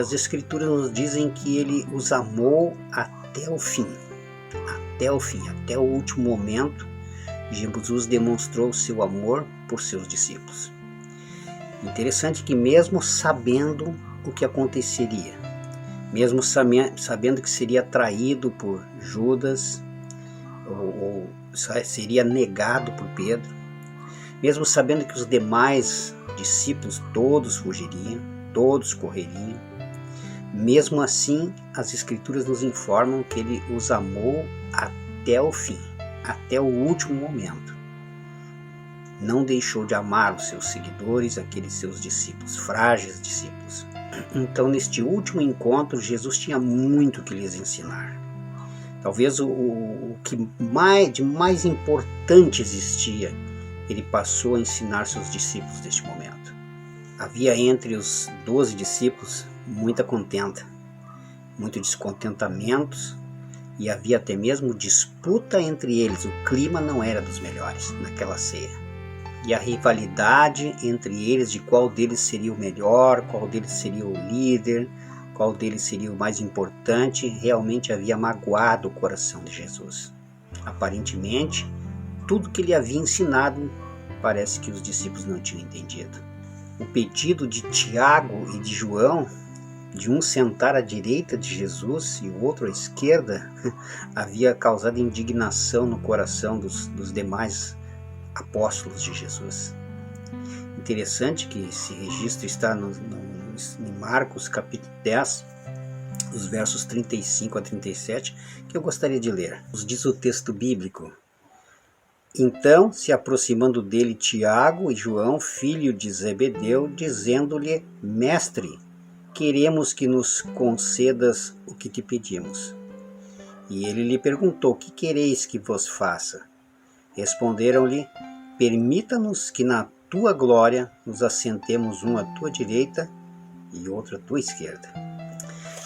As Escrituras nos dizem que ele os amou até o fim, até o último momento. Jesus demonstrou seu amor por seus discípulos. Interessante que mesmo sabendo o que aconteceria, mesmo sabendo que seria traído por Judas, ou seria negado por Pedro, mesmo sabendo que os demais discípulos todos fugiriam, todos correriam, mesmo assim as Escrituras nos informam que ele os amou até o fim, até o último momento. Não deixou de amar os seus seguidores, aqueles seus discípulos, frágeis discípulos. Então, neste último encontro, Jesus tinha muito que lhes ensinar. Talvez o que de mais importante existia, ele passou a ensinar seus discípulos neste momento. Havia entre os 12 discípulos muita contenda, muito descontentamento, e havia até mesmo disputa entre eles. O clima não era dos melhores naquela ceia. E a rivalidade entre eles de qual deles seria o melhor, qual deles seria o líder, qual deles seria o mais importante, realmente havia magoado o coração de Jesus. Aparentemente, tudo que ele havia ensinado, parece que os discípulos não tinham entendido. O pedido de Tiago e de João, de um sentar à direita de Jesus e o outro à esquerda, havia causado indignação no coração dos demais apóstolos de Jesus. Interessante que esse registro está em Marcos capítulo 10, os versos 35 a 37, que eu gostaria de ler. Nos diz o texto bíblico: Então, se aproximando dele Tiago e João, filho de Zebedeu, dizendo-lhe: Mestre, queremos que nos concedas o que te pedimos. E ele lhe perguntou: Que quereis que vos faça? Responderam-lhe: Permita-nos que na tua glória nos assentemos um à tua direita e outro à tua esquerda.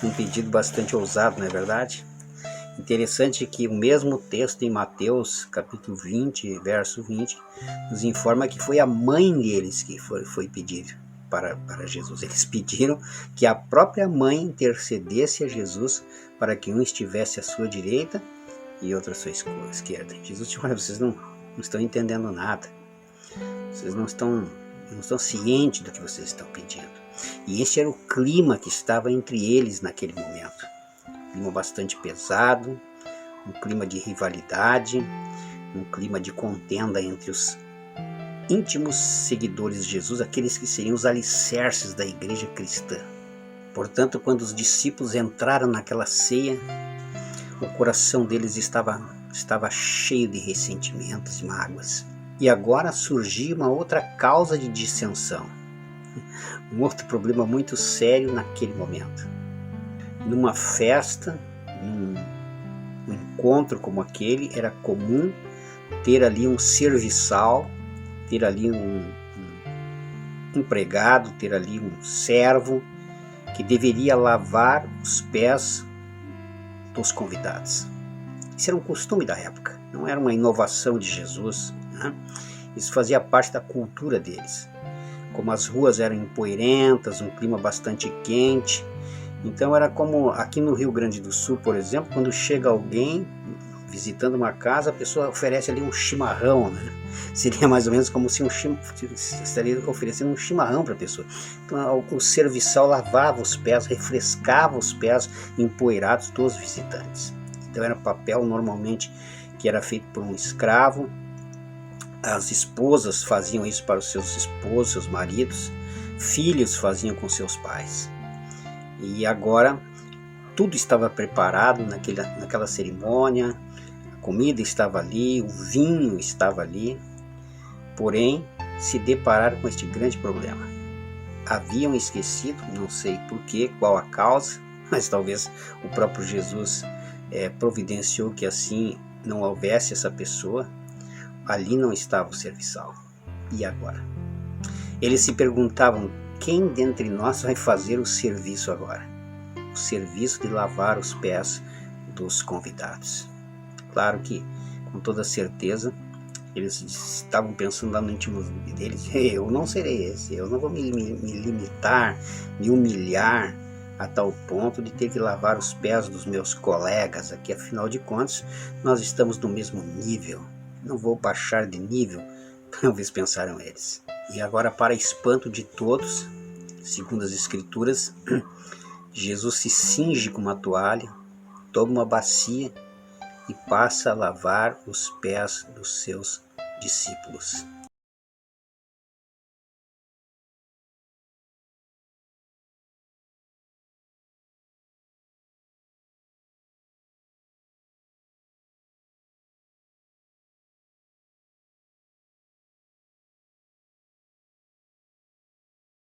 Um pedido bastante ousado, não é verdade? Interessante que o mesmo texto em Mateus, capítulo 20, verso 20, nos informa que foi a mãe deles que foi pedir para Jesus. Eles pediram que a própria mãe intercedesse a Jesus para que um estivesse à sua direita e outro à sua esquerda. Jesus disse: olha, vocês não estão entendendo nada. Vocês não estão cientes do que vocês estão pedindo. E esse era o clima que estava entre eles naquele momento. Um clima bastante pesado, um clima de rivalidade, um clima de contenda entre os íntimos seguidores de Jesus, aqueles que seriam os alicerces da igreja cristã. Portanto, quando os discípulos entraram naquela ceia, o coração deles estava cheio de ressentimentos e mágoas. E agora surgia uma outra causa de dissensão. Um outro problema muito sério naquele momento. Numa festa, num encontro como aquele, era comum ter ali um serviçal, ter ali um empregado, ter ali um servo que deveria lavar os pés dos convidados. Isso era um costume da época, não era uma inovação de Jesus, né? Isso fazia parte da cultura deles. Como as ruas eram empoeirentas, um clima bastante quente, então era como aqui no Rio Grande do Sul, por exemplo, quando chega alguém visitando uma casa, a pessoa oferece ali um chimarrão, né? Seria mais ou menos como se estaria oferecendo um chimarrão para a pessoa. Então o serviçal lavava os pés, refrescava os pés empoeirados dos visitantes. Então era papel normalmente que era feito por um escravo. As esposas faziam isso para os seus esposos, seus maridos. Filhos faziam com seus pais. E agora tudo estava preparado naquela cerimônia. A comida estava ali, o vinho estava ali. Porém, se depararam com este grande problema. Haviam esquecido, não sei porquê, qual a causa, mas talvez o próprio Jesus providenciou que assim não houvesse essa pessoa. Ali não estava o serviçal. E agora? Eles se perguntavam: quem dentre nós vai fazer o serviço agora? O serviço de lavar os pés dos convidados. Claro que, com toda certeza, eles estavam pensando lá no íntimo deles: eu não serei esse, eu não vou me limitar, me humilhar a tal ponto de ter que lavar os pés dos meus colegas aqui, afinal de contas, nós estamos no mesmo nível. Não vou baixar de nível, talvez pensaram eles. E agora, para espanto de todos, segundo as Escrituras, Jesus se cinge com uma toalha, toma uma bacia e passa a lavar os pés dos seus discípulos.